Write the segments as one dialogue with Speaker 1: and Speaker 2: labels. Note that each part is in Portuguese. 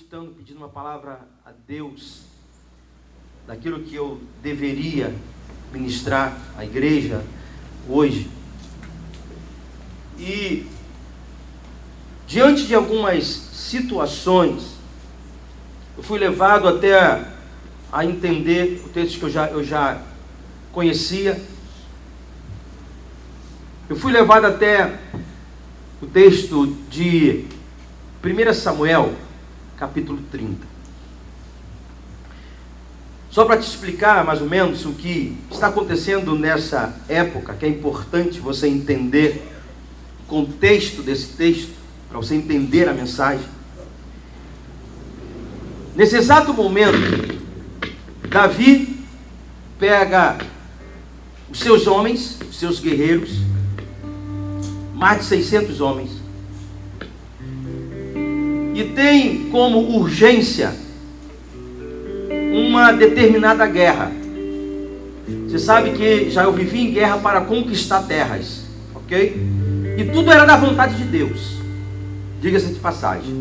Speaker 1: meditando, pedindo uma palavra a Deus, daquilo que eu deveria ministrar à igreja hoje. E diante de algumas situações, eu fui levado até a entender o texto que eu já conhecia. Eu fui levado até o texto de 1 Samuel, capítulo 30. Só para te explicar mais ou menos o que está acontecendo nessa época, que é importante você entender o contexto desse texto, para você entender a mensagem. Nesse exato momento, Davi pega os seus homens, os seus guerreiros, mais de 600 homens, e tem como urgência uma determinada guerra. Você sabe que já eu vivi em guerra para conquistar terras, ok? E tudo era da vontade de Deus, diga-se de passagem,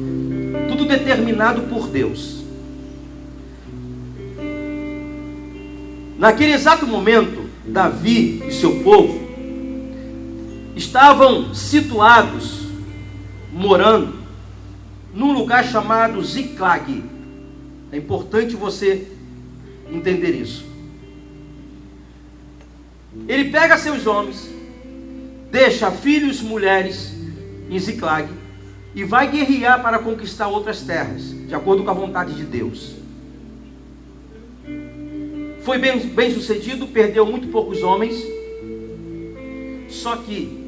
Speaker 1: tudo determinado por Deus. Naquele exato momento, Davi e seu povo estavam situados, morando num lugar chamado Ziclag. É importante você entender isso. Ele pega seus homens, deixa filhos, mulheres em Ziclag e vai guerrear para conquistar outras terras, de acordo com a vontade de Deus. Foi bem sucedido, perdeu muito poucos homens. Só que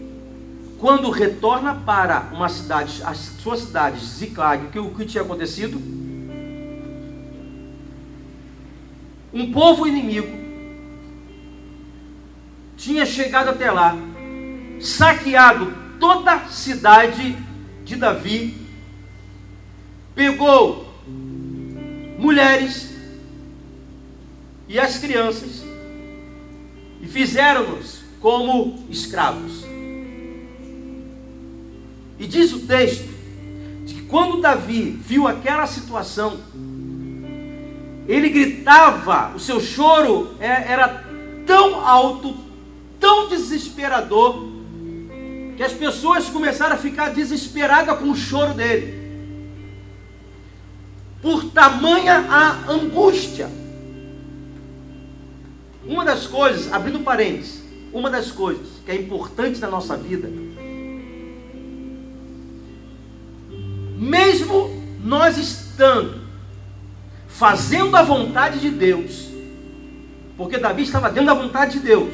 Speaker 1: quando retorna para uma cidade, a sua cidade, Ziclag, o que tinha acontecido? Um povo inimigo tinha chegado até lá, saqueado toda a cidade de Davi, pegou mulheres e as crianças e fizeram-nos como escravos. E diz o texto de que quando Davi viu aquela situação, ele gritava, o seu choro era tão alto, tão desesperador, que as pessoas começaram a ficar desesperadas com o choro dele, por tamanha a angústia. Uma das coisas, abrindo parênteses, uma das coisas que é importante na nossa vida, mesmo nós estando fazendo a vontade de Deus, porque Davi estava dentro da vontade de Deus,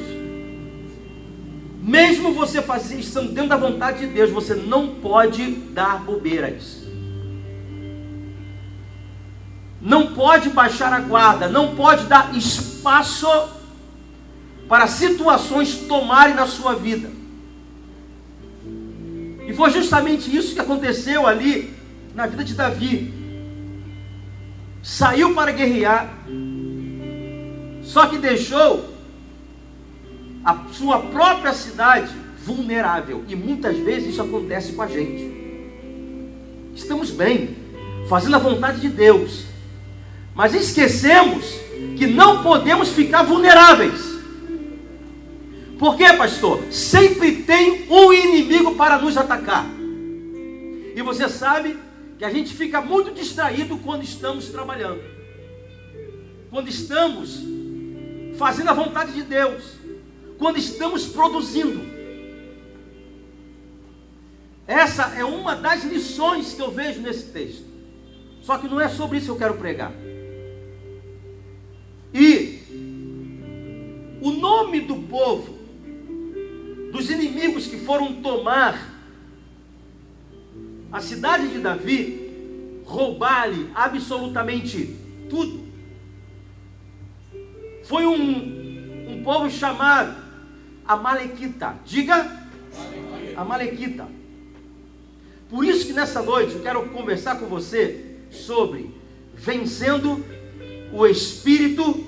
Speaker 1: mesmo você estando dentro da vontade de Deus, você não pode dar bobeiras, não pode baixar a guarda, não pode dar espaço para situações tomarem na sua vida. E foi justamente isso que aconteceu ali na vida de Davi. Saiu para guerrear, só que deixou a sua própria cidade vulnerável. E muitas vezes isso acontece com a gente. Estamos bem, fazendo a vontade de Deus, mas esquecemos que não podemos ficar vulneráveis. Por quê, pastor? Sempre tem um inimigo para nos atacar. E você sabe que a gente fica muito distraído quando estamos trabalhando, quando estamos fazendo a vontade de Deus, quando estamos produzindo. Essa é uma das lições que eu vejo nesse texto. Só que não é sobre isso que eu quero pregar. E o nome do povo, dos inimigos que foram tomar a cidade de Davi, roubar-lhe absolutamente tudo, foi um povo chamado Amalequita. Diga, Amalequita. Por isso que nessa noite eu quero conversar com você sobre vencendo o espírito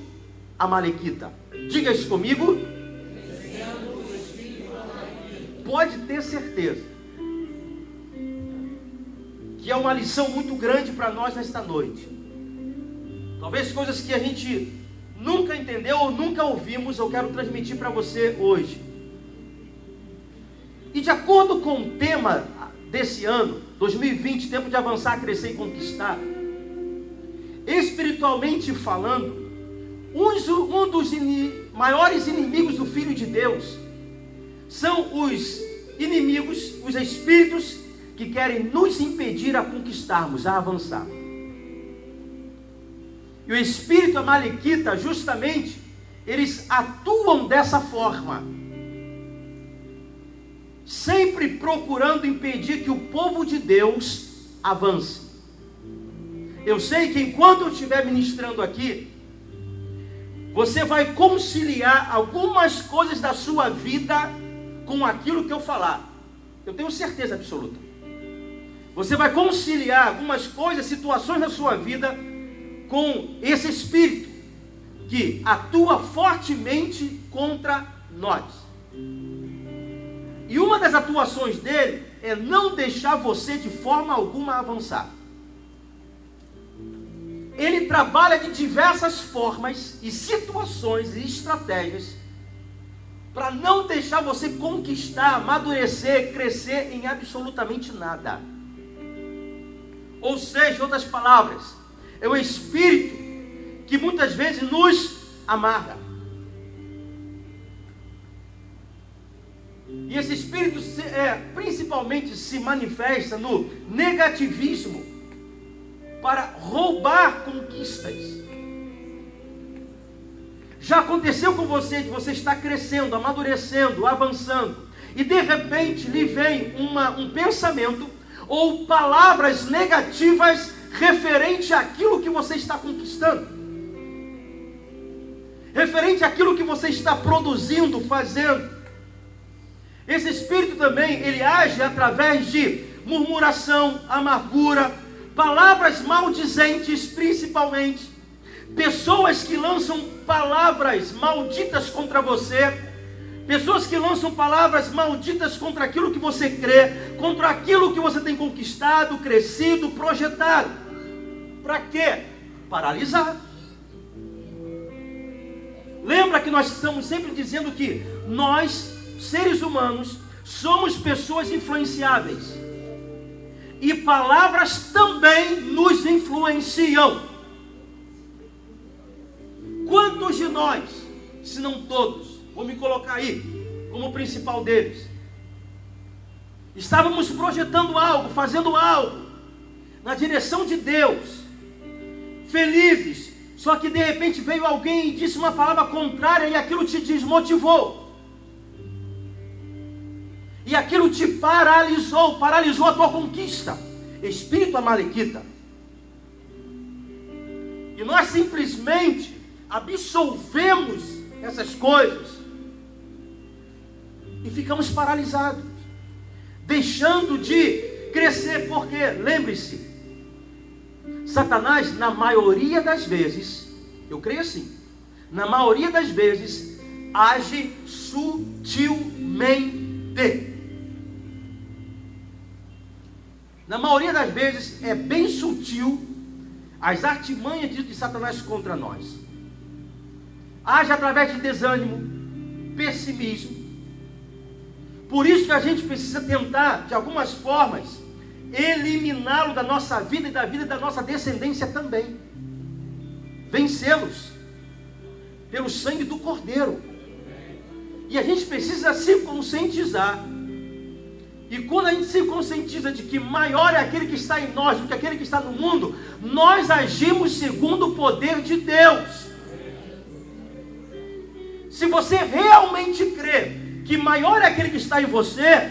Speaker 1: Amalequita. Diga isso comigo. Pode ter certeza que é uma lição muito grande para nós nesta noite. Talvez coisas que a gente nunca entendeu ou nunca ouvimos, eu quero transmitir para você hoje. E de acordo com o tema desse ano, 2020, tempo de avançar, crescer e conquistar, espiritualmente falando, um dos maiores inimigos do Filho de Deus são os inimigos, os espíritos que querem nos impedir a conquistarmos, a avançar. E o espírito amalequita, justamente, eles atuam dessa forma, sempre procurando impedir que o povo de Deus avance. Eu sei que enquanto eu estiver ministrando aqui, você vai conciliar algumas coisas da sua vida com aquilo que eu falar. Eu tenho certeza absoluta. Você vai conciliar algumas coisas, situações da sua vida com esse espírito que atua fortemente contra nós. E uma das atuações dele é não deixar você de forma alguma avançar. Ele trabalha de diversas formas e situações e estratégias para não deixar você conquistar, amadurecer, crescer em absolutamente nada. Ou seja, em outras palavras, é o espírito que muitas vezes nos amarra. E esse espírito principalmente se manifesta no negativismo para roubar conquistas. Já aconteceu com você de você estar crescendo, amadurecendo, avançando, e de repente lhe vem um pensamento ou palavras negativas referente àquilo que você está conquistando, referente àquilo que você está produzindo, fazendo. Esse espírito também, ele age através de murmuração, amargura, palavras maldizentes principalmente, pessoas que lançam palavras malditas contra você, pessoas que lançam palavras malditas contra aquilo que você crê, contra aquilo que você tem conquistado, crescido, projetado. Para quê? Paralisar. Lembra que nós estamos sempre dizendo que nós, seres humanos, somos pessoas influenciáveis. E palavras também nos influenciam. Quantos de nós, se não todos, vou me colocar aí como o principal deles, estávamos projetando algo, fazendo algo na direção de Deus, felizes, só que de repente veio alguém e disse uma palavra contrária e aquilo te desmotivou. E aquilo te paralisou a tua conquista. Espírito amalequita. E nós simplesmente absolvemos essas coisas e ficamos paralisados, deixando de crescer, porque, lembre-se, Satanás, na maioria das vezes, eu creio assim, na maioria das vezes, age sutilmente. Na maioria das vezes é bem sutil as artimanhas de Satanás contra nós. Age através de desânimo, pessimismo. Por isso que a gente precisa tentar, de algumas formas, eliminá-lo da nossa vida e da vida da nossa descendência também. Vencê-los pelo sangue do Cordeiro. E a gente precisa se conscientizar. E quando a gente se conscientiza de que maior é aquele que está em nós do que aquele que está no mundo, nós agimos segundo o poder de Deus. Se você realmente crê que maior é aquele que está em você,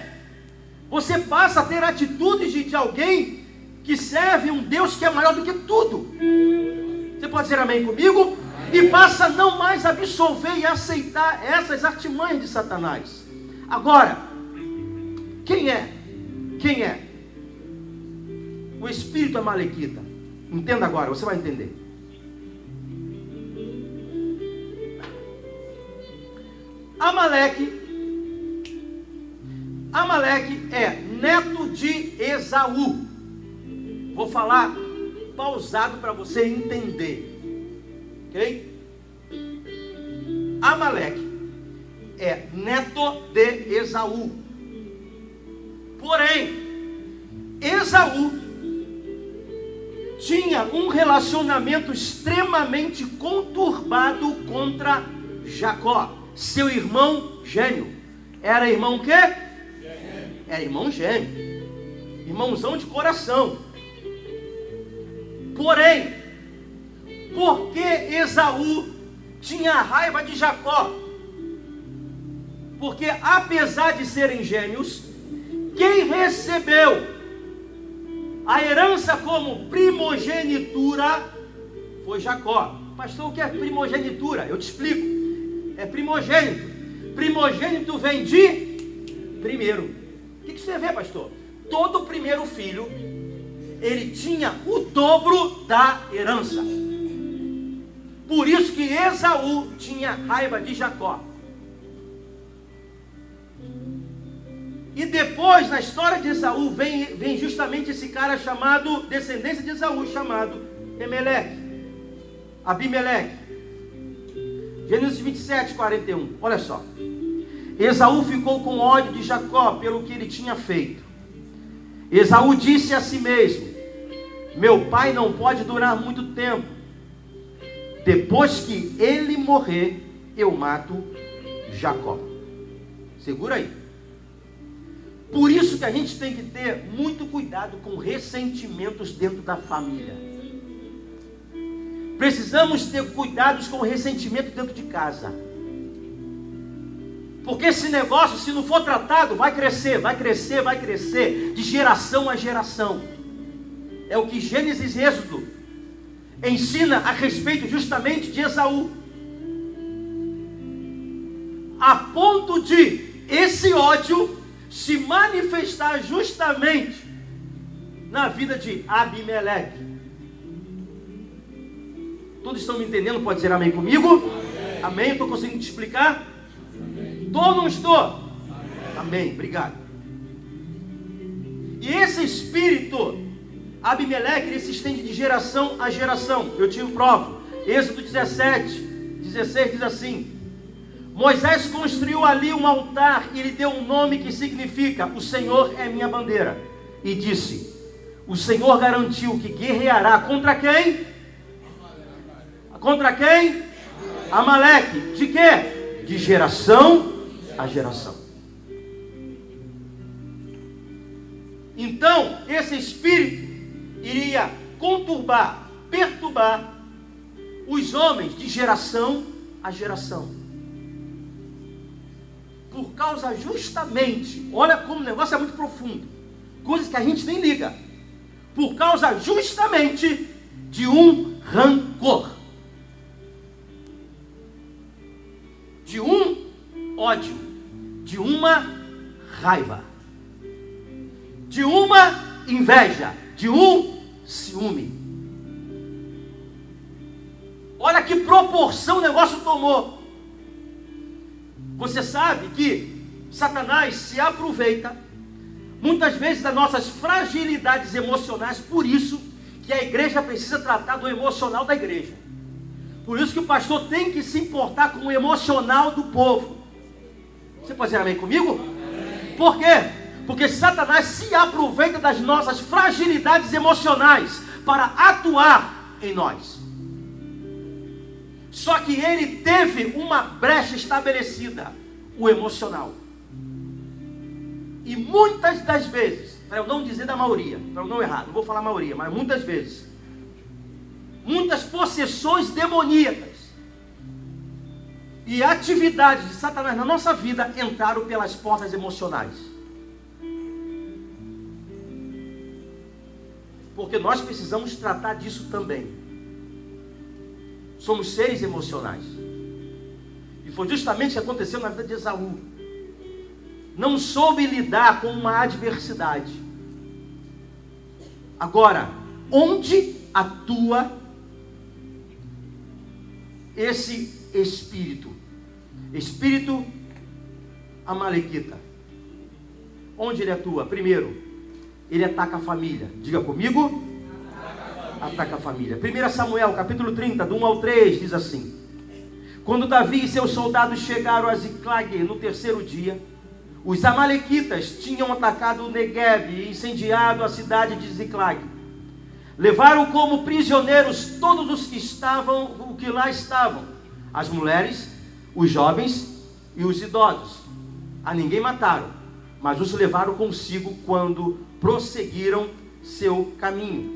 Speaker 1: você passa a ter atitudes de alguém que serve um Deus que é maior do que tudo. Você pode dizer amém comigo? E passa a não mais absolver e aceitar essas artimanhas de Satanás. Agora, quem é? Quem é? O espírito amalequita. Entenda agora, você vai entender. Amaleque é neto de Esaú. Vou falar pausado para você entender. Ok? Amaleque é neto de Esaú. Porém, Esaú tinha um relacionamento extremamente conturbado contra Jacó, seu irmão gêmeo. Era irmão o quê? Era irmão gêmeo, irmãozão de coração. Porém, por que Esaú tinha raiva de Jacó? Porque apesar de serem gêmeos, quem recebeu a herança como primogenitura foi Jacó. Pastor, o que é primogenitura? Eu te explico. É primogênito. Primogênito vem de primeiro. O que você vê, pastor? Todo primeiro filho, ele tinha o dobro da herança. Por isso que Esaú tinha raiva de Jacó. E depois, na história de Esaú, vem justamente esse cara chamado, descendência de Esaú, chamado Abimeleque. Gênesis 27, 41. Olha só. Esaú ficou com ódio de Jacó pelo que ele tinha feito. Esaú disse a si mesmo: meu pai não pode durar muito tempo. Depois que ele morrer, eu mato Jacó. Segura aí. Por isso que a gente tem que ter muito cuidado com ressentimentos dentro da família. Precisamos ter cuidados com o ressentimento dentro de casa. Porque esse negócio, se não for tratado, vai crescer, de geração a geração. É o que Gênesis e Êxodo ensina a respeito justamente de Esaú. A ponto de esse ódio se manifestar justamente na vida de Abimeleque. Todos estão me entendendo? Pode dizer amém comigo? Amém? Estou conseguindo te explicar? Estou ou não estou? Amém, obrigado. E esse espírito Abimeleque, ele se estende de geração a geração. Eu te provo. Êxodo 17, 16 diz assim: Moisés construiu ali um altar e lhe deu um nome que significa: o Senhor é minha bandeira. E disse: o Senhor garantiu que guerreará contra quem? Contra quem? Amaleque. De quê? De geração a geração. Então, esse espírito iria conturbar, perturbar os homens de geração a geração. Por causa justamente, olha como o negócio é muito profundo, coisas que a gente nem liga, por causa justamente de um rancor, de um ódio, de uma raiva, de uma inveja, de um ciúme. Olha que proporção o negócio tomou. Você sabe que Satanás se aproveita muitas vezes das nossas fragilidades emocionais. Por isso que a igreja precisa tratar do emocional da igreja. Por isso que o pastor tem que se importar com o emocional do povo. Você pode dizer amém comigo? Amém. Por quê? Porque Satanás se aproveita das nossas fragilidades emocionais para atuar em nós. Só que ele teve uma brecha estabelecida, o emocional. E muitas das vezes, para eu não dizer da maioria, para eu não errar, não vou falar maioria, mas muitas vezes, muitas possessões demoníacas e atividades de Satanás na nossa vida entraram pelas portas emocionais. Porque nós precisamos tratar disso também. Somos seres emocionais. E foi justamente o que aconteceu na vida de Esaú. Não soube lidar com uma adversidade. Agora, onde atua esse espírito? Espírito amalequita. Onde ele atua? Primeiro, ele ataca a família. Diga comigo. ataca a família. 1 Samuel, capítulo 30, do 1 ao 3, diz assim: quando Davi e seus soldados chegaram a Ziclag no terceiro dia, os amalequitas tinham atacado o Negueb e incendiado a cidade de Ziclag. Levaram como prisioneiros todos os que lá estavam, as mulheres, os jovens e os idosos. A ninguém mataram, mas os levaram consigo quando prosseguiram seu caminho.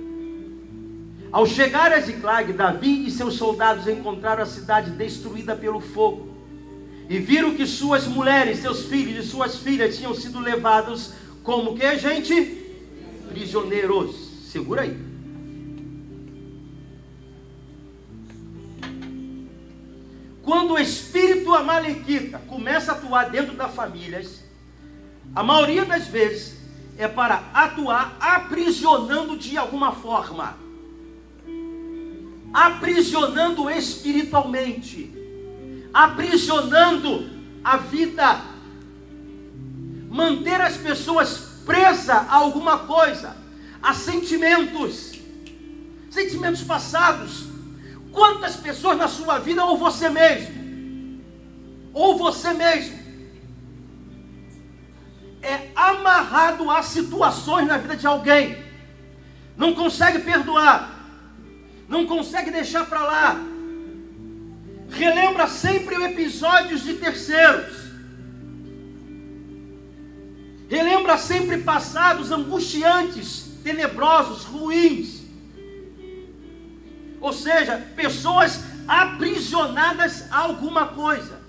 Speaker 1: Ao chegar a Ziclag, Davi e seus soldados encontraram a cidade destruída pelo fogo, e viram que suas mulheres, seus filhos e suas filhas tinham sido levados como que, gente? Prisioneiros. Segura aí. Quando o espírito amalequita começa a atuar dentro das famílias, a maioria das vezes é para atuar aprisionando de alguma forma, aprisionando espiritualmente, aprisionando a vida, manter as pessoas presas a alguma coisa, a sentimentos passados. Quantas pessoas na sua vida, ou você mesmo, é amarrado a situações na vida de alguém, não consegue perdoar, não consegue deixar para lá, relembra sempre episódios de terceiros, relembra sempre passados angustiantes, tenebrosos, ruins. Ou seja, pessoas aprisionadas a alguma coisa.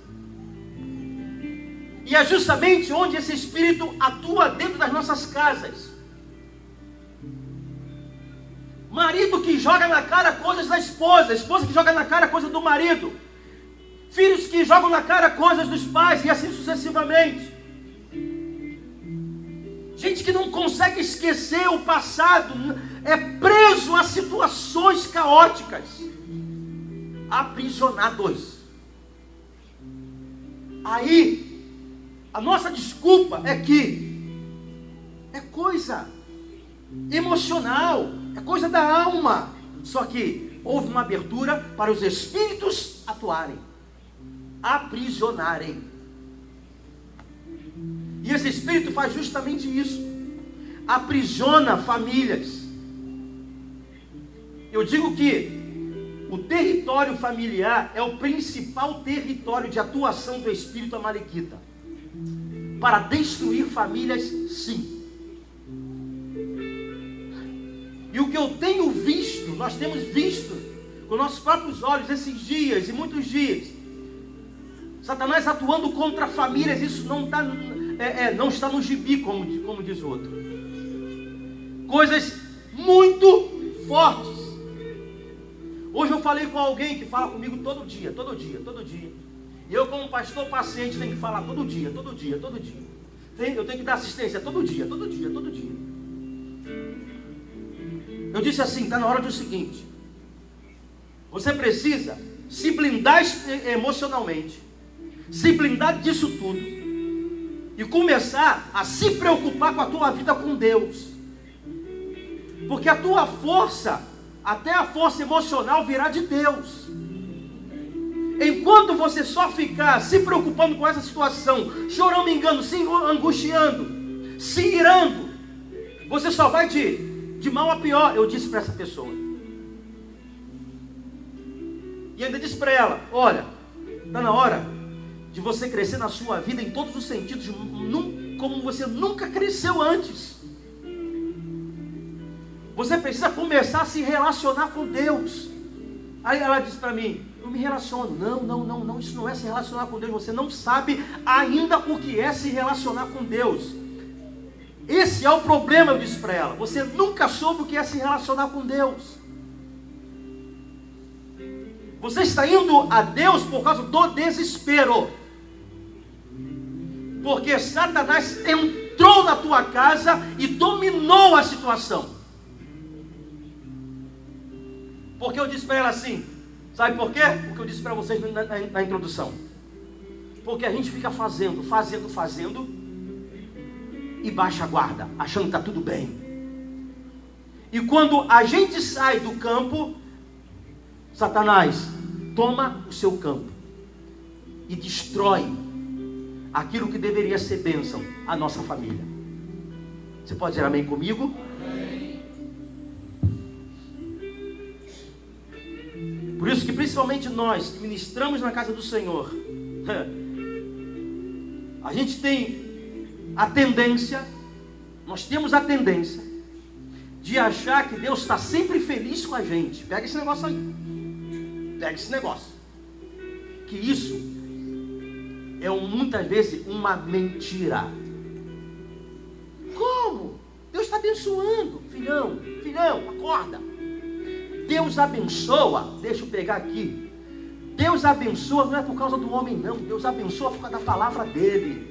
Speaker 1: E é justamente onde esse espírito atua dentro das nossas casas. Marido que joga na cara coisas da esposa, esposa que joga na cara coisas do marido, filhos que jogam na cara coisas dos pais, e assim sucessivamente. Gente que não consegue esquecer o passado, é preso a situações caóticas, aprisionados. Aí, a nossa desculpa é que é coisa emocional, é coisa da alma. Só que houve uma abertura para os espíritos atuarem, aprisionarem. E esse espírito faz justamente isso, aprisiona famílias. Eu digo que o território familiar é o principal território de atuação do espírito amalequita, para destruir famílias, sim. E o que eu tenho visto, nós temos visto com nossos próprios olhos esses dias e muitos dias, Satanás atuando contra famílias. Isso não está no gibi, como diz o outro. Coisas muito fortes. Hoje eu falei com alguém que fala comigo todo dia. E eu, como pastor paciente, tenho que falar todo dia. Eu tenho que dar assistência todo dia. Eu disse assim: está na hora do seguinte, você precisa se blindar emocionalmente, se blindar disso tudo, e começar a se preocupar com a tua vida com Deus. Porque a tua força, até a força emocional, virá de Deus. Enquanto você só ficar se preocupando com essa situação, choramingando, se angustiando, se irando, você só vai de mal a pior. Eu disse para essa pessoa, e ainda disse para ela: olha, está na hora de você crescer na sua vida em todos os sentidos, como você nunca cresceu antes. Você precisa começar a se relacionar com Deus. Aí ela disse para mim: eu me relaciono. Não, isso não é se relacionar com Deus. Você não sabe ainda o que é se relacionar com Deus. Esse é o problema, eu disse para ela. Você nunca soube o que é se relacionar com Deus. Você está indo a Deus por causa do desespero. Porque Satanás entrou na tua casa e dominou a situação. Porque eu disse para ela assim, sabe por quê? O que eu disse para vocês na introdução. Porque a gente fica fazendo e baixa a guarda, achando que está tudo bem. E quando a gente sai do campo, Satanás toma o seu campo e destrói aquilo que deveria ser bênção à nossa família. Você pode dizer amém comigo? Por isso que principalmente nós que ministramos na casa do Senhor, a gente tem a tendência, nós temos a tendência de achar que Deus está sempre feliz com a gente. Pega esse negócio aí. Pega esse negócio. Que isso é muitas vezes uma mentira. Como? Deus está abençoando. Filhão, acorda. Deus abençoa, deixa eu pegar aqui. Deus abençoa não é por causa do homem não. Deus abençoa por causa da palavra dele.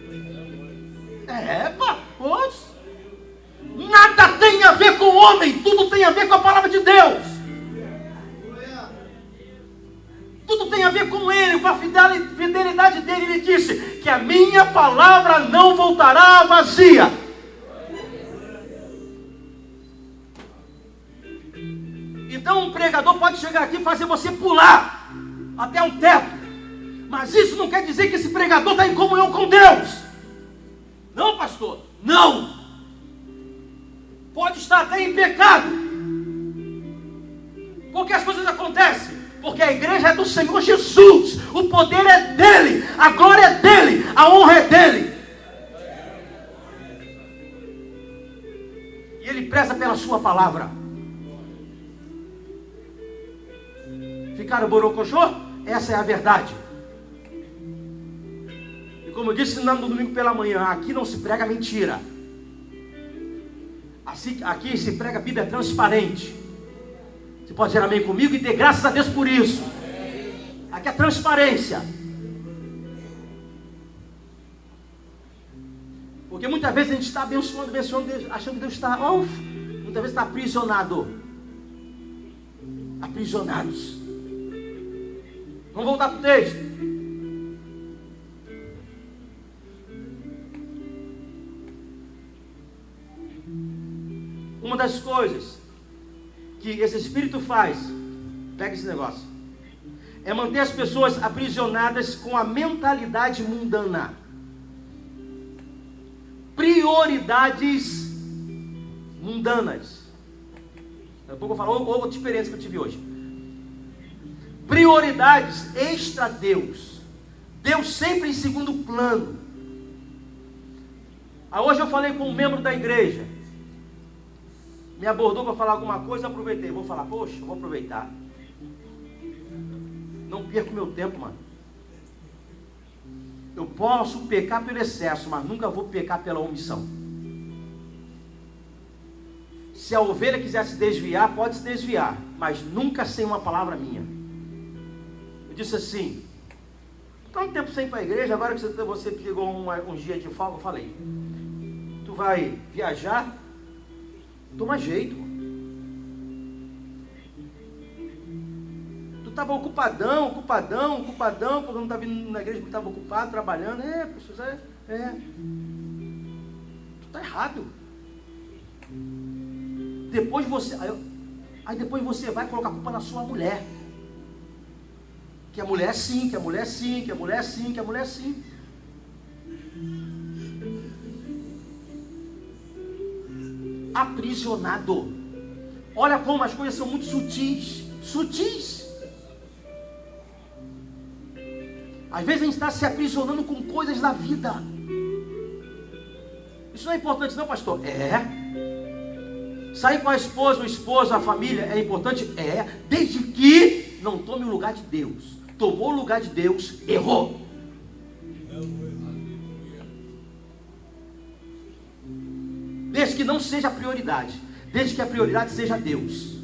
Speaker 1: Pois. Nada tem a ver com o homem, tudo tem a ver com a palavra de Deus. Tudo tem a ver com ele, com a fidelidade dele. Ele disse que a minha palavra não voltará vazia. Então um pregador pode chegar aqui e fazer você pular até o teto. Mas isso não quer dizer que esse pregador está em comunhão com Deus. Não, pastor, não. Pode estar até em pecado. Porque as coisas acontecem. Porque a igreja é do Senhor Jesus. O poder é dele. A glória é dele. A honra é dele. E ele preza pela sua palavra. Ficaram borocochô? Essa é a verdade. E como eu disse no domingo pela manhã, aqui não se prega mentira. Aqui se prega a Bíblia transparente. Você pode dizer amém comigo e ter graças a Deus por isso. Aqui é transparência. Porque muitas vezes a gente está abençoando Deus, achando que Deus está, muitas vezes está aprisionado. Aprisionados. Vamos voltar para o texto. Uma das coisas que esse espírito faz, pega esse negócio, é manter as pessoas aprisionadas com a mentalidade mundana. Prioridades mundanas. Daqui a pouco eu vou falar outra experiência que eu tive hoje. Prioridades extra Deus. Deus sempre em segundo plano. Hoje eu falei com um membro da igreja. Me abordou para falar alguma coisa, eu aproveitei. Vou falar, poxa, vou aproveitar. Não perco meu tempo, mano. Eu posso pecar pelo excesso, mas nunca vou pecar pela omissão. Se a ovelha quiser se desviar, pode se desviar, mas nunca sem uma palavra minha. Eu disse assim, está um tempo sem ir para a igreja, agora que você pegou um dia de folga, eu falei, tu vai viajar? Toma jeito. Tu estava ocupadão, porque não estava vindo na igreja, porque estava ocupado, trabalhando. Professor, tu está errado. Depois você vai colocar a culpa na sua mulher. Que a mulher é sim, que a mulher é sim, que a mulher é sim, que a mulher é sim. Aprisionado. Olha como as coisas são muito sutis. Às vezes a gente está se aprisionando com coisas da vida. Isso não é importante não, pastor? Sair com a esposa, o esposo, a família é importante? Desde que não tome o lugar de Deus. Tomou o lugar de Deus, errou. Desde que não seja a prioridade. Desde que a prioridade seja Deus.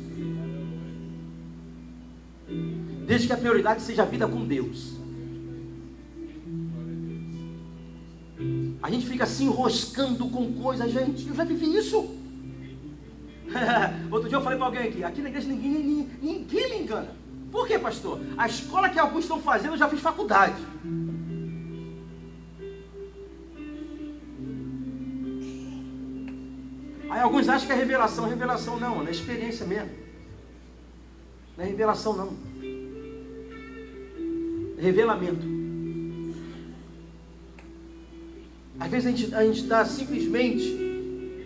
Speaker 1: Desde que a prioridade seja a vida com Deus. A gente fica se enroscando com coisas, gente. Eu já vivi isso. Outro dia eu falei para alguém aqui na igreja ninguém me engana. Por quê, pastor? A escola que alguns estão fazendo, eu já fiz faculdade. Aí alguns acham que é revelação. Revelação não, é experiência mesmo. Não é revelação não. É revelamento. Às vezes a gente está simplesmente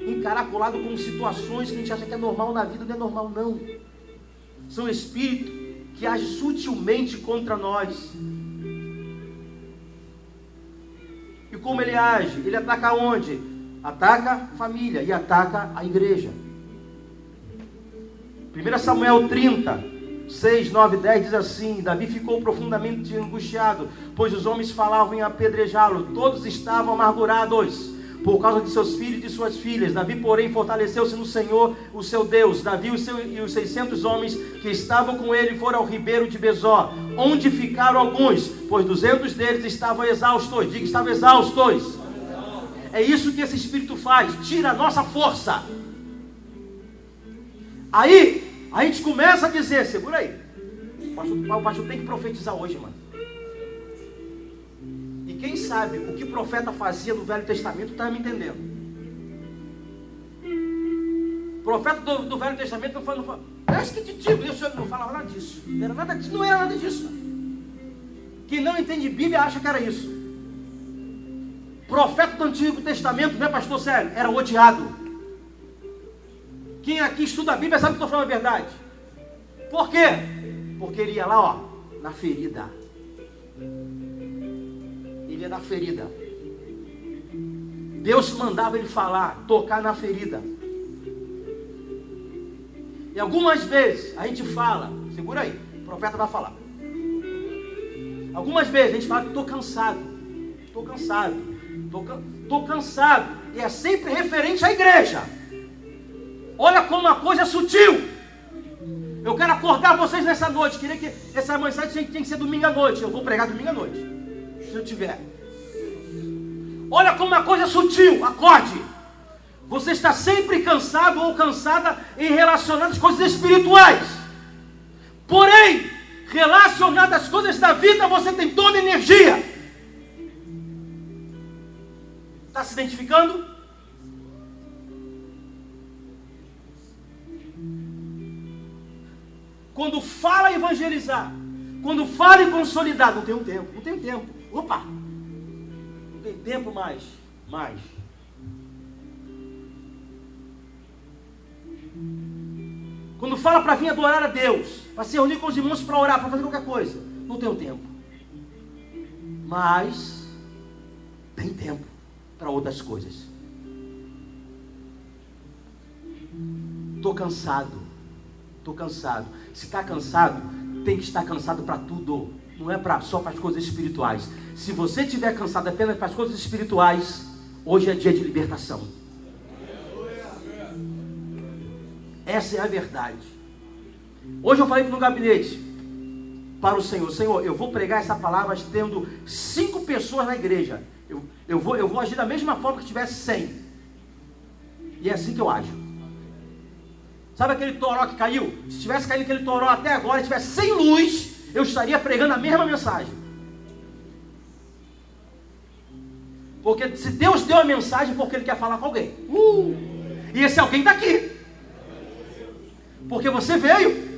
Speaker 1: encaracolado com situações que a gente acha que é normal na vida. Não é normal não. São espíritos que agem sutilmente contra nós. E como ele age? Ele ataca onde? Ataca a família e ataca a igreja. 1 Samuel 30, 6, 9, 10 diz assim: Davi ficou profundamente angustiado, pois os homens falavam em apedrejá-lo. Todos estavam amargurados por causa de seus filhos e de suas filhas. Davi, porém, fortaleceu-se no Senhor, o seu Deus. Davi e os 600 homens que estavam com ele foram ao ribeiro de Besor, onde ficaram alguns, pois 200 deles estavam exaustos. Diga, estavam exaustos. É isso que esse espírito faz, tira a nossa força. Aí, a gente começa a dizer, segura aí, o pastor tem que profetizar hoje, mano. E quem sabe o que o profeta fazia no Velho Testamento, está me entendendo. O profeta do Velho Testamento não fala, parece que te digo, Deus não falava nada disso. Não era nada disso. Quem não entende Bíblia acha que era isso. Profeta do Antigo Testamento, não é, pastor Sérgio? Era odiado. Quem aqui estuda a Bíblia sabe que eu estou falando a verdade. Por quê? Porque ele ia lá, ó, na ferida. Ele ia na ferida. Deus mandava ele falar, tocar na ferida. E algumas vezes a gente fala, segura aí, o profeta vai falar. Algumas vezes a gente fala que estou cansado. Estou cansado. E é sempre referente à igreja. Olha como a coisa é sutil. Eu quero acordar vocês nessa noite. Queria que essa mensagem tem que ser domingo à noite. Eu vou pregar domingo à noite, se eu tiver. Olha como a coisa é sutil. Acorde. Você está sempre cansado ou cansada em relacionar às coisas espirituais. Porém, relacionado às coisas da vida, você tem toda a energia. Está se identificando? Quando fala em evangelizar, quando fala em consolidar, não tem tempo. Opa! Não tem tempo mais. Quando fala para vir adorar a Deus, para se reunir com os irmãos para orar, para fazer qualquer coisa, não tenho tempo. Mas tem tempo para outras coisas. Estou cansado. Se está cansado, tem que estar cansado para tudo. Não é só para as coisas espirituais. Se você estiver cansado apenas para as coisas espirituais, hoje é dia de libertação. Essa é a verdade. Hoje eu falei no gabinete para o Senhor, eu vou pregar essa palavra tendo 5 pessoas na igreja. Eu vou agir da mesma forma que tivesse 100. E é assim que eu ajo. Sabe aquele toró que caiu? Se tivesse caído aquele toró até agora, se tivesse sem luz, eu estaria pregando a mesma mensagem. Porque se Deus deu a mensagem, porque Ele quer falar com alguém. E esse alguém está aqui. Porque você veio.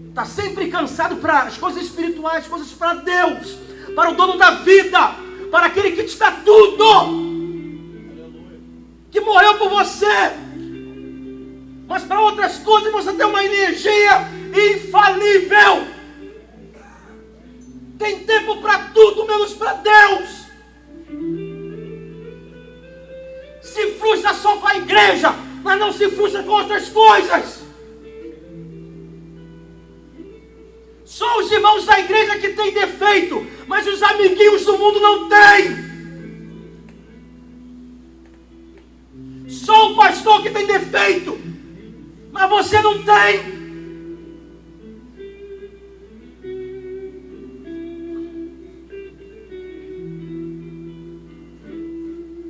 Speaker 1: Está sempre cansado para as coisas espirituais, coisas para Deus, para o dono da vida, para aquele que te dá tudo, que morreu por você. Mas para outras coisas você tem uma energia infalível. Tem tempo para tudo menos para Deus. Se frustra só com a igreja, mas não se frustra com outras coisas. Só os irmãos da igreja que têm defeito, mas os amiguinhos do mundo não têm. Só o pastor que tem defeito, mas você não tem.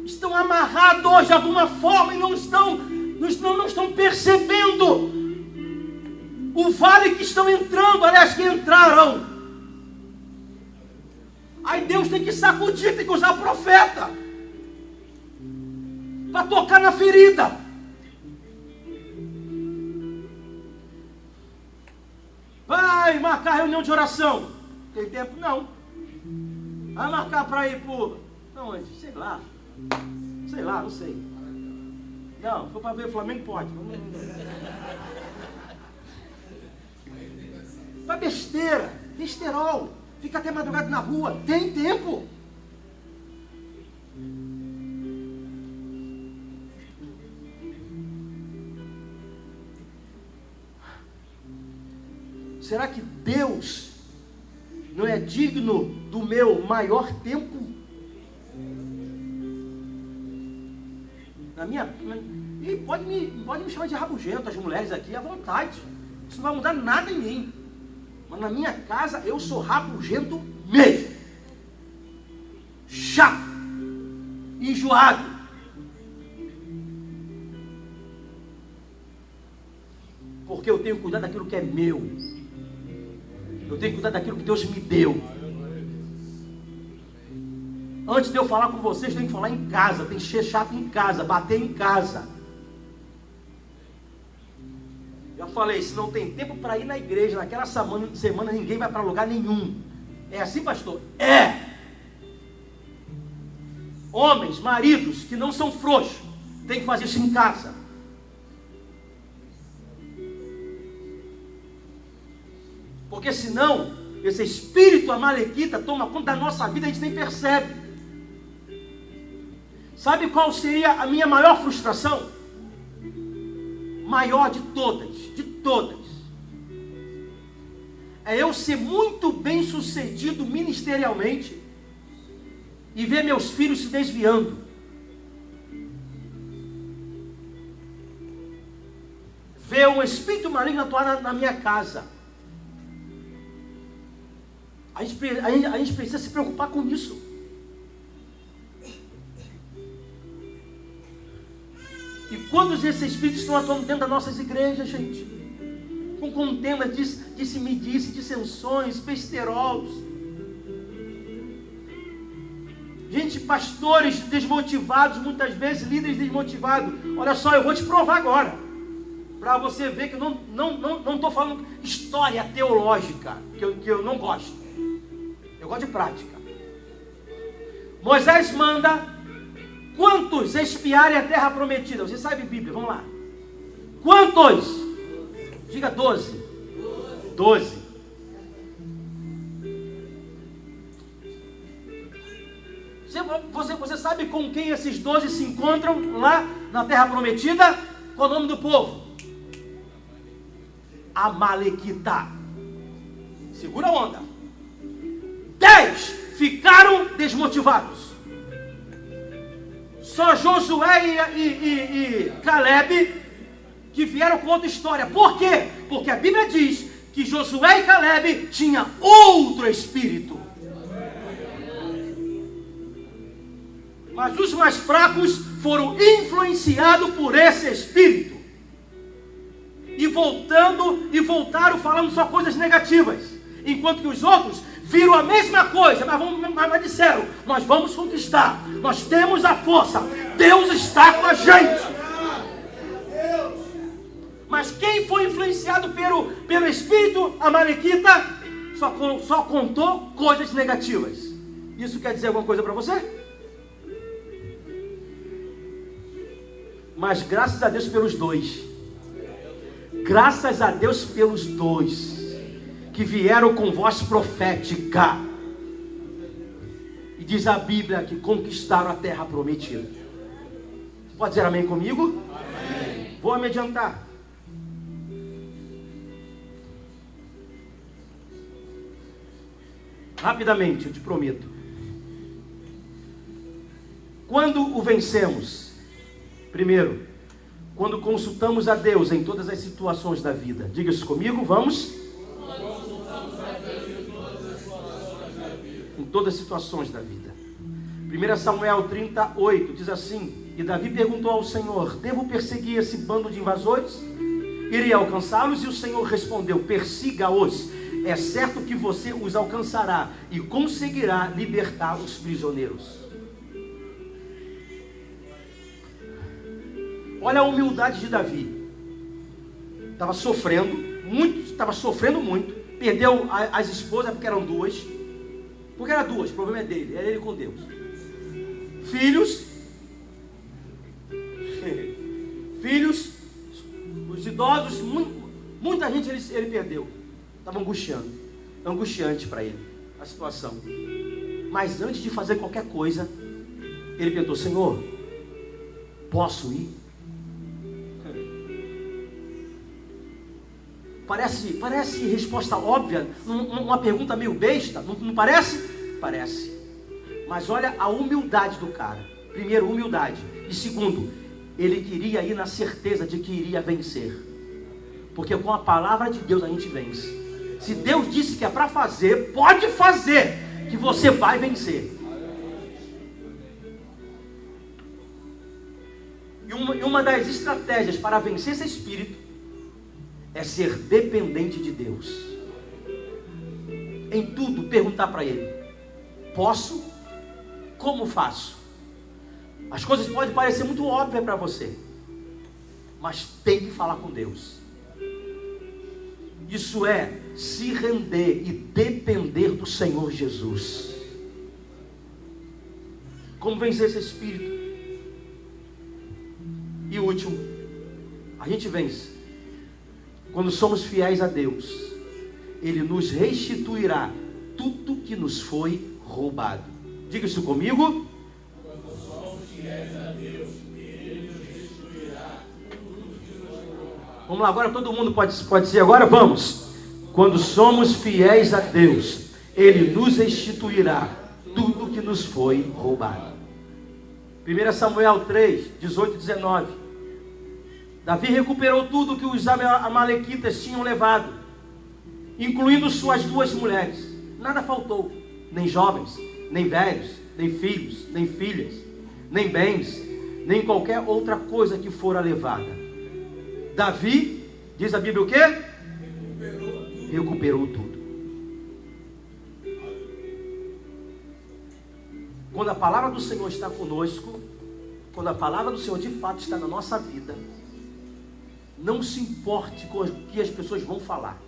Speaker 1: Estão amarrados hoje de alguma forma e não estão percebendo o vale que estão entrando, aliás, que entraram. Aí Deus tem que sacudir, tem que usar profeta. para tocar na ferida. Vai marcar reunião de oração. Tem tempo? Não. Vai marcar para ir por... Não, sei lá. Sei lá, não sei. Não, se for para ver o Flamengo, pode. Vai besteira, besterol. Fica até madrugada na rua. Tem tempo. Será que Deus não é digno do meu maior tempo? E pode me chamar de rabugento, as mulheres aqui, à vontade. Isso não vai mudar nada em mim. Mas na minha casa eu sou rabugento mesmo. Chato. Enjoado. Porque eu tenho que cuidar daquilo que é meu. Eu tenho que cuidar daquilo que Deus me deu. Antes de eu falar com vocês, tem que falar em casa. Tem que ser chato em casa, bater em casa. Já falei, se não tem tempo para ir na igreja, naquela semana ninguém vai para lugar nenhum. É assim, pastor? É! Homens, maridos que não são frouxos, tem que fazer isso em casa. Porque senão, esse espírito amalequita toma conta da nossa vida, a gente nem percebe. Sabe qual seria a minha maior frustração? Maior de todas. É eu ser muito bem sucedido ministerialmente e ver meus filhos se desviando. Ver um espírito maligno atuar na minha casa. A gente precisa se preocupar com isso. E quantos desses espíritos estão atuando dentro das nossas igrejas, gente? Com contenda, disse-me-disse, dissensões, besterols. Gente, pastores desmotivados, muitas vezes líderes desmotivados. Olha só, eu vou te provar agora. Para você ver que eu não estou falando história teológica, que eu não gosto. Eu gosto de prática. Moisés manda quantos espiarem a terra prometida? Você sabe Bíblia, vamos lá. Quantos? Diga 12. 12. Você sabe com quem esses 12 se encontram lá na terra prometida? Qual o nome do povo? Amalequita. Segura a onda. 10 ficaram desmotivados. Só Josué e Caleb que vieram com outra história. Por quê? Porque a Bíblia diz que Josué e Caleb tinham outro espírito. Mas os mais fracos foram influenciados por esse espírito. E voltaram falando só coisas negativas. Enquanto que os outros viram a mesma coisa, mas disseram, nós vamos conquistar, nós temos a força, Deus está com a gente. Mas quem foi influenciado pelo espírito amalequita só contou coisas negativas. Isso quer dizer alguma coisa para você? Mas graças a Deus pelos dois. Graças a Deus pelos dois que vieram com voz profética. E diz a Bíblia que conquistaram a terra prometida. Pode dizer amém comigo? Amém. Vou me adiantar. Rapidamente, eu te prometo. Quando o vencemos? Primeiro, quando consultamos a Deus em todas as situações da vida. Diga isso comigo, vamos? Em todas as situações da vida. 1 Samuel 38 diz assim: E Davi perguntou ao Senhor: devo perseguir esse bando de invasores? Irei alcançá-los? E o Senhor respondeu: persiga-os. É certo que você os alcançará e conseguirá libertar os prisioneiros. Olha a humildade de Davi. Estava sofrendo muito. Perdeu as esposas porque eram duas. Porque eram duas, o problema é dele, era ele com Deus. Filhos, os idosos, muita gente ele perdeu. Estava angustiante para ele a situação. Mas antes de fazer qualquer coisa, ele pensou: Senhor, posso ir? Parece resposta óbvia, uma pergunta meio besta, não parece? Parece. Mas olha a humildade do cara. Primeiro, humildade. E segundo, ele queria ir na certeza de que iria vencer. Porque com a palavra de Deus a gente vence. Se Deus disse que é para fazer, pode fazer, que você vai vencer. E uma das estratégias para vencer esse espírito é ser dependente de Deus. Em tudo, perguntar para Ele: posso? Como faço? As coisas podem parecer muito óbvias para você, mas tem que falar com Deus. Isso é se render e depender do Senhor Jesus. Como vencer esse espírito? E último, a gente vence quando somos fiéis a Deus. Ele nos restituirá tudo que nos foi roubado. Diga isso comigo.
Speaker 2: Quando somos fiéis a Deus, Ele nos restituirá tudo que nos foi roubado.
Speaker 1: Vamos lá, agora todo mundo pode ser agora? Vamos. Quando somos fiéis a Deus, Ele nos restituirá tudo que nos foi roubado. 1 Samuel 3, 18 e 19. Davi recuperou tudo que os amalequitas tinham levado, incluindo suas 2 mulheres. Nada faltou, nem jovens, nem velhos, nem filhos, nem filhas, nem bens, nem qualquer outra coisa que fora levada. Davi, diz a Bíblia o quê? Recuperou tudo. Quando a palavra do Senhor está conosco, quando a palavra do Senhor de fato está na nossa vida, não se importe com o que as pessoas vão falar.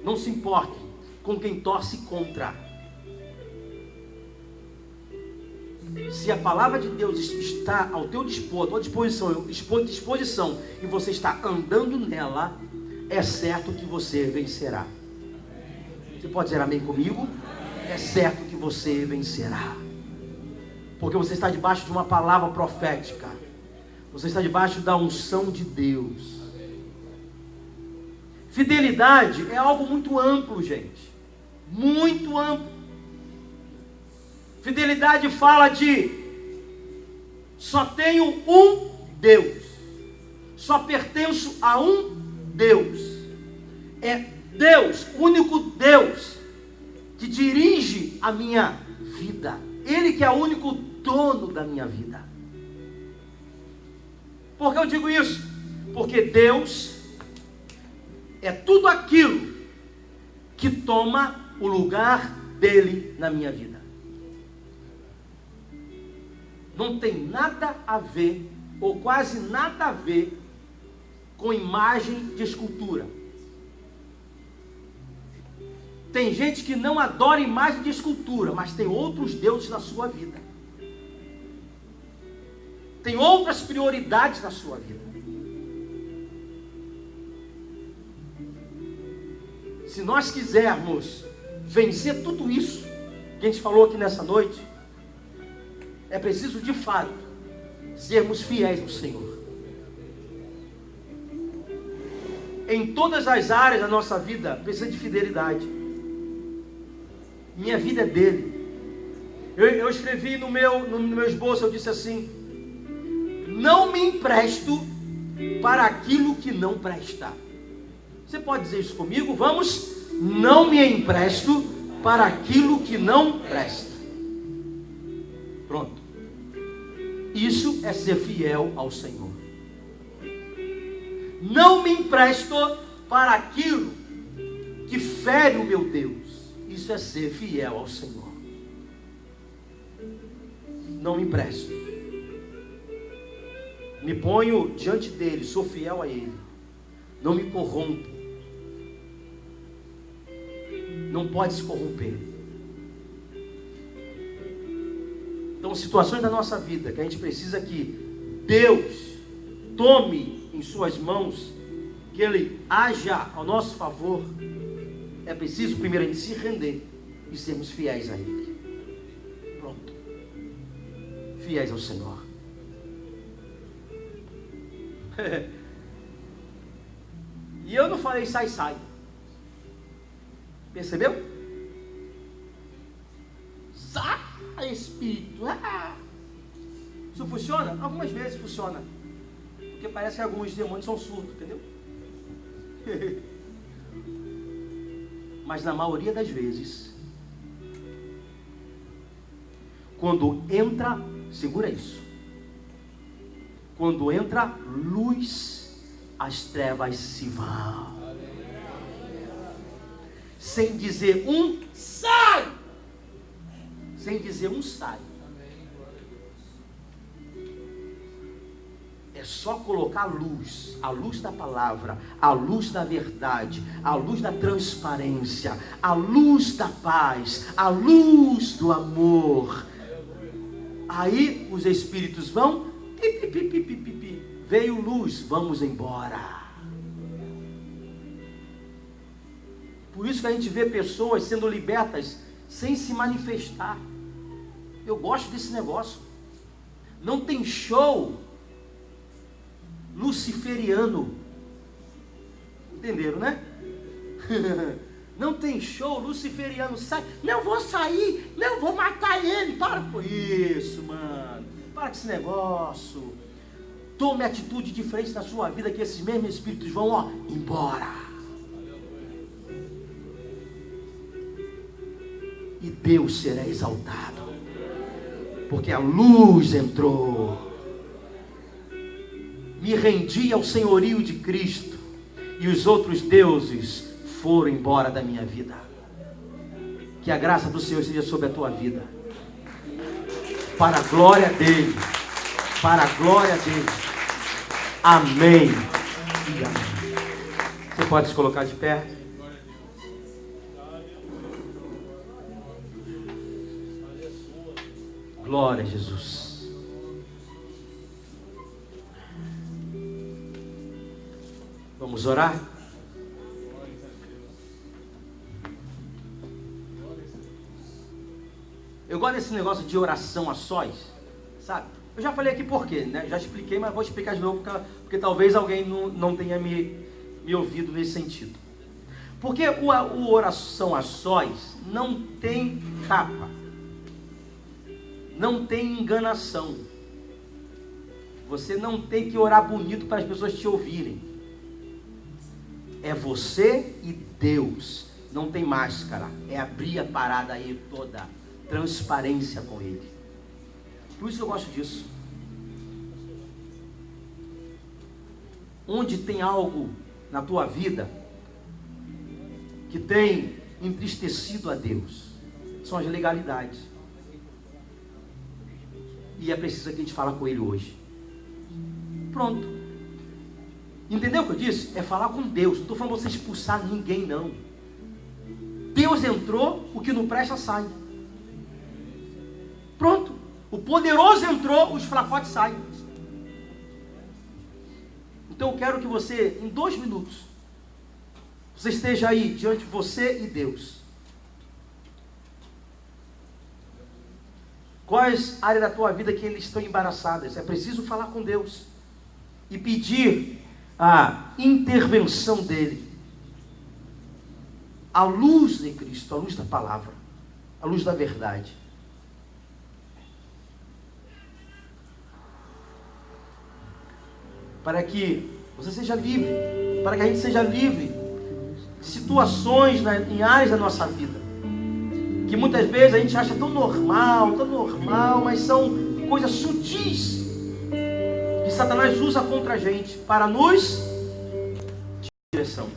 Speaker 1: Não se importe com quem torce contra. Se a palavra de Deus está ao teu dispor, à tua disposição, e você está andando nela, é certo que você vencerá. Você pode dizer amém comigo? É certo que você vencerá. Porque você está debaixo de uma palavra profética. Você está debaixo da unção de Deus. Fidelidade é algo muito amplo, gente. Muito amplo. Fidelidade fala de: só tenho um Deus. Só pertenço a um Deus. É Deus, único Deus, que dirige a minha vida. Ele que é o único dono da minha vida. Por que eu digo isso? Porque Deus é tudo aquilo que toma o lugar dele na minha vida. Não tem nada a ver, ou quase nada a ver, com imagem de escultura. Tem gente que não adora imagem de escultura, mas tem outros deuses na sua vida. Tem outras prioridades na sua vida. Se nós quisermos vencer tudo isso que a gente falou aqui nessa noite, é preciso de fato sermos fiéis ao Senhor. Em todas as áreas da nossa vida precisa de fidelidade. Minha vida é dele. Eu escrevi no meu esboço, eu disse assim: não me empresto para aquilo que não presta. Você pode dizer isso comigo? Vamos. Não me empresto para aquilo que não presta. Pronto. Isso é ser fiel ao Senhor. Não me empresto para aquilo que fere o meu Deus. Isso é ser fiel ao Senhor. Não me empresto. Me ponho diante dele, sou fiel a ele. Não me corrompo. Não pode se corromper. Então, situações da nossa vida que a gente precisa que Deus tome em suas mãos, que Ele haja ao nosso favor, é preciso primeiro a gente se render e sermos fiéis a Ele. Pronto. Fiéis ao Senhor. E eu não falei sai. Percebeu? Sai, Espírito. Isso funciona? Algumas vezes funciona. Porque parece que alguns demônios são surdos, entendeu? Mas na maioria das vezes, quando entra, segura isso. Quando entra luz, as trevas se vão. Sem dizer um sai. Sem dizer um sai. É só colocar a luz da palavra, a luz da verdade, a luz da transparência, a luz da paz, a luz do amor. Aí os espíritos vão, veio luz, vamos embora. Por isso que a gente vê pessoas sendo libertas sem se manifestar. Eu gosto desse negócio. Não tem show luciferiano. Entenderam, né? Não tem show luciferiano. Sai, não vou sair, não vou matar ele. Para com isso, mano. Para com esse negócio. Tome atitude diferente na sua vida, que esses mesmos espíritos vão, embora. E Deus será exaltado, porque a luz entrou. Me rendi ao senhorio de Cristo, e os outros deuses foram embora da minha vida. Que a graça do Senhor seja sobre a tua vida, para a glória dele, para a glória dele. Amém e amém. Você pode se colocar de pé? Glória a Jesus. Vamos orar? Eu gosto desse negócio de oração a sós, sabe? Eu já falei aqui por quê, né? Já expliquei, mas vou explicar de novo, porque talvez alguém não tenha me ouvido nesse sentido. Porque o oração a sós não tem capa. Não tem enganação. Você não tem que orar bonito para as pessoas te ouvirem. É você e Deus. Não tem máscara. É abrir a parada aí toda. Transparência com Ele. Por isso que eu gosto disso. Onde tem algo na tua vida que tem entristecido a Deus, são as legalidades. E é preciso que a gente fale com Ele hoje. Pronto. Entendeu o que eu disse? É falar com Deus. Não estou falando você expulsar ninguém, não. Deus entrou, o que não presta sai. Pronto. O poderoso entrou, os fracotes saem. Então eu quero que você, em 2 minutos, você esteja aí diante de você e Deus. Quais áreas da tua vida que eles estão embaraçadas? É preciso falar com Deus e pedir a intervenção dEle. A luz de Cristo, a luz da palavra, a luz da verdade. Para que você seja livre, para que a gente seja livre de situações em áreas da nossa vida, que muitas vezes a gente acha tão normal, mas são coisas sutis, que Satanás usa contra a gente, para nos direção.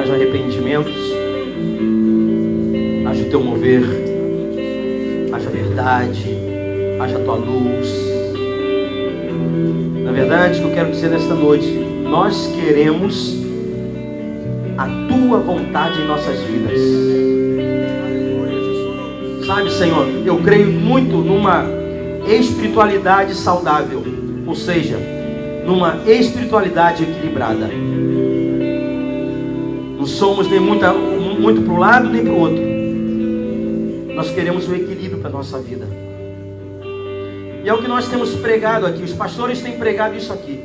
Speaker 1: haja arrependimentos, haja o teu mover, haja verdade, haja a tua luz. Na verdade, o que eu quero dizer nesta noite, nós queremos a tua vontade em nossas vidas. Sabe, Senhor, eu creio muito numa espiritualidade saudável, ou seja, numa espiritualidade equilibrada. Não somos nem muito para um lado nem para o outro. Nós queremos o equilíbrio para a nossa vida. E é o que nós temos pregado aqui. Os pastores têm pregado isso aqui.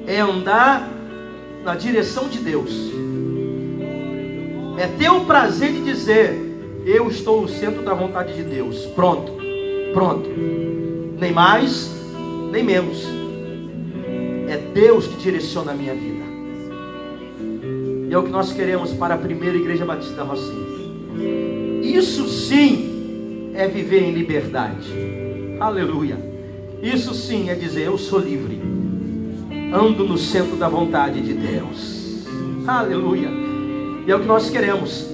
Speaker 1: É andar na direção de Deus. É ter o prazer de dizer: eu estou no centro da vontade de Deus. Pronto, pronto. Nem mais, nem menos. É Deus que direciona a minha vida. E é o que nós queremos para a primeira Igreja Batista da Rocinha. Isso sim é viver em liberdade. Aleluia. Isso sim é dizer: eu sou livre. Ando no centro da vontade de Deus. Aleluia. E é o que nós queremos.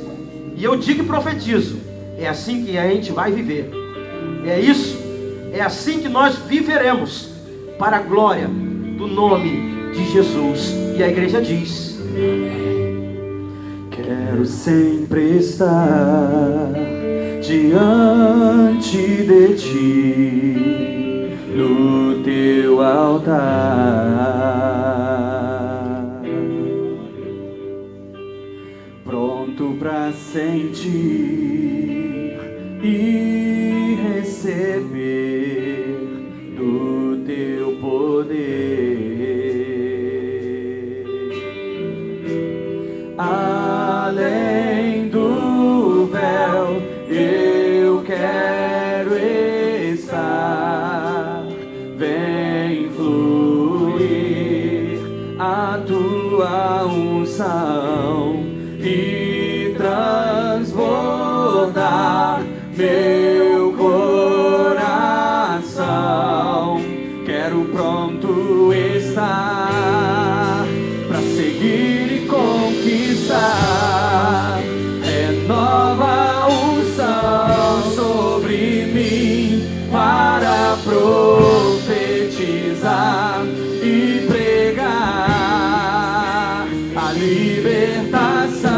Speaker 1: E eu digo e profetizo: é assim que a gente vai viver. É isso. É assim que nós viveremos, para a glória do nome de Jesus. E a igreja diz:
Speaker 3: quero sempre estar diante de ti, no teu altar, pronto para sentir e receber do teu poder. Além do véu, eu quero estar. Vem fluir a tua unção e transbordar meu coração. Quero pronto estar para seguir e conquistar. Renova a unção sobre mim para profetizar e pregar a libertação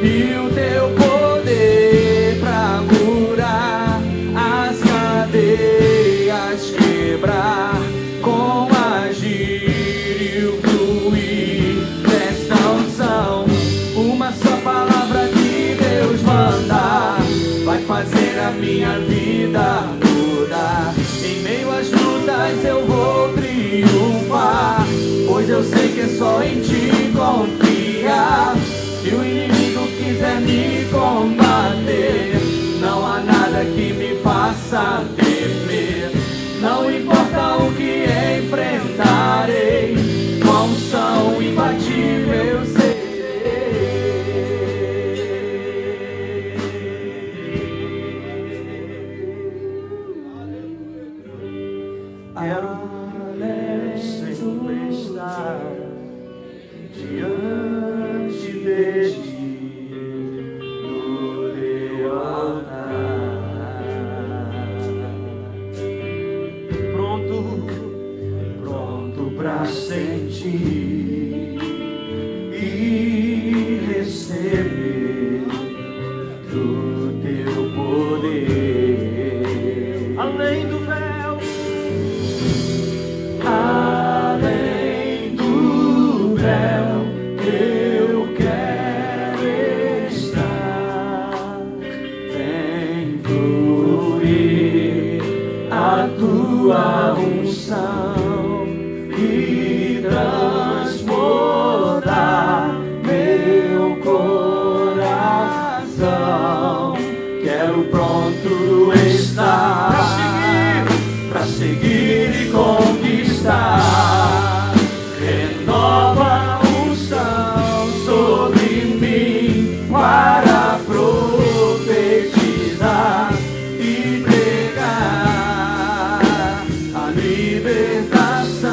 Speaker 3: e o teu poder para curar as cadeias, quebrar com agir e o fluir desta unção. Uma só palavra que Deus mandar vai fazer a minha vida mudar. Em meio às lutas eu vou triunfar, pois eu sei que é só em ti confiar. Se o inimigo quiser me combater, não há nada que me faça temer. Não importa o que enfrentarei, com a unção imbatível eu serei.
Speaker 1: quero sempre estar diante de ti, no teu altar, pronto pra sentir e receber do teu poder. Além do véu, além do véu, eu quero estar. Vem fluir a tua unção e transbordar meu coração. Quero pronto estar pra seguir e conquistar. Renova a unção sobre mim para profetizar e pregar a libertação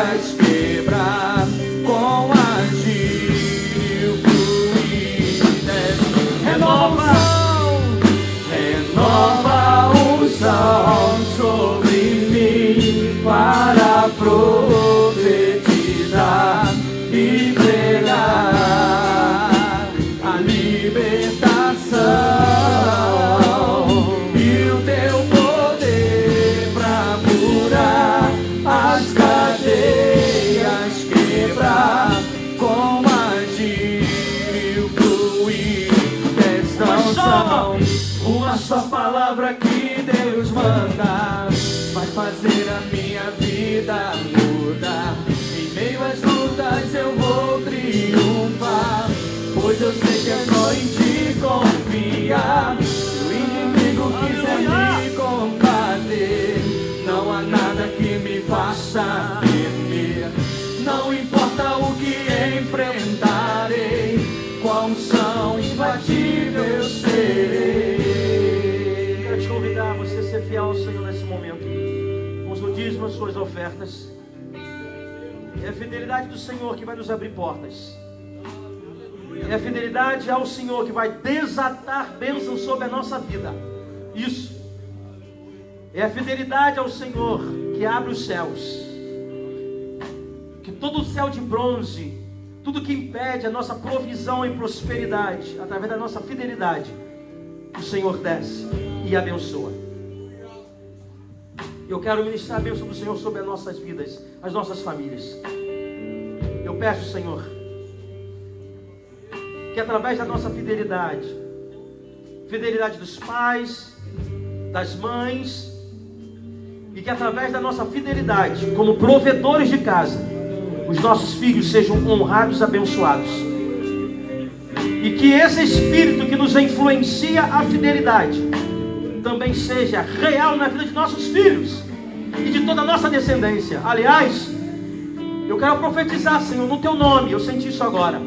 Speaker 3: cadeias quebrar, com agir e o fluir. Renova a unção sobre mim para profetizar e pregar a libertação e o teu poder para curar as cadeias quebrar, com agir e o fluir desta unção. Uma só palavra que Deus manda vai fazer a minha vida mudar. Em meio às lutas eu vou triunfar, pois eu sei que é só em ti confiar. Se o inimigo quiser me combater, não há nada que me faça temer. Não importa o que enfrentarei, com a unção imbatível eu serei.
Speaker 1: Quero te convidar a você ser fiel ao Senhor nesse momento, com o seu dízimo, as suas ofertas. É a fidelidade do Senhor que vai nos abrir portas. É a fidelidade ao Senhor que vai desatar bênçãos sobre a nossa vida. Isso. É a fidelidade ao Senhor que abre os céus. Que todo o céu de bronze, tudo que impede a nossa provisão e prosperidade, através da nossa fidelidade, o Senhor desce e abençoa. Eu quero ministrar a bênção do Senhor sobre as nossas vidas, as nossas famílias. Eu peço, Senhor, que através da nossa fidelidade, fidelidade dos pais, das mães, e que através da nossa fidelidade, como provedores de casa, os nossos filhos sejam honrados e abençoados. E que esse Espírito que nos influencia a fidelidade também seja real na vida de nossos filhos e de toda a nossa descendência. Aliás, eu quero profetizar, Senhor, no Teu nome, eu senti isso agora.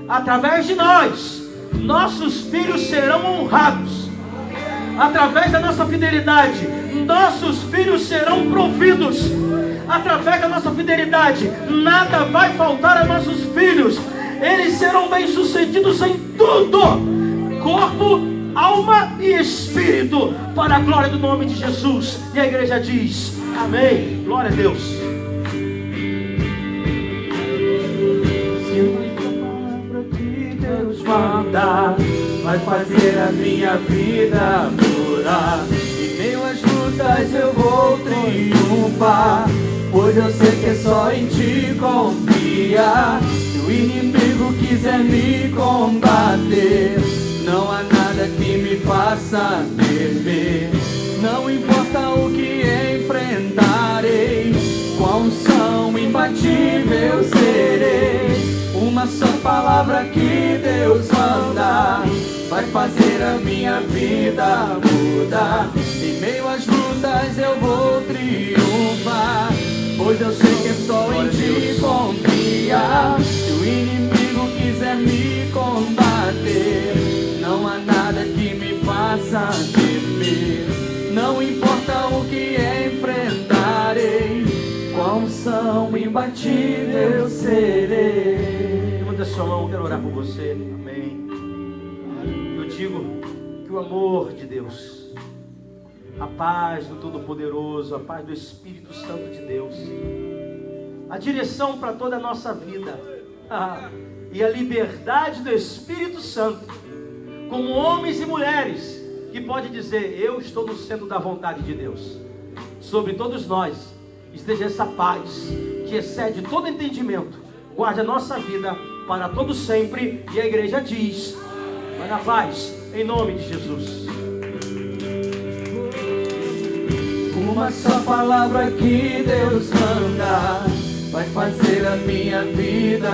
Speaker 1: Através de nós, nossos filhos serão honrados. Através da nossa fidelidade, nossos filhos serão providos. Através da nossa fidelidade, nada vai faltar a nossos filhos. Eles serão bem-sucedidos em tudo, corpo, alma e espírito, para a glória do nome de Jesus. E a igreja diz, amém, glória a Deus.
Speaker 3: Se a palavra que Deus manda vai fazer a minha vida mudar, em meio às lutas eu vou triunfar, pois eu sei que é só em ti confiar. Se o inimigo quiser me combater, não há nada que me faça temer. Não importa o que enfrentarei, com a unção imbatível eu serei. Uma só palavra que Deus manda vai fazer a minha vida mudar. Em meio às lutas eu vou triunfar, pois eu sei que é só em ti confiar. Se o inimigo quiser me combater, não há nada que me faça temer. Não importa o que enfrentarei, com a unção imbatível eu serei.
Speaker 1: Levanta sua mão, quero orar por você, amém. Eu digo que o amor de Deus, a paz do Todo-Poderoso, a paz do Espírito Santo de Deus, a direção para toda a nossa vida, e a liberdade do Espírito Santo, como homens e mulheres que pode dizer, eu estou no centro da vontade de Deus. Sobre todos nós esteja essa paz que excede todo entendimento. Guarde a nossa vida para todo sempre. E a igreja diz, vai na paz, em nome de Jesus.
Speaker 3: Uma só palavra que Deus manda vai fazer a minha vida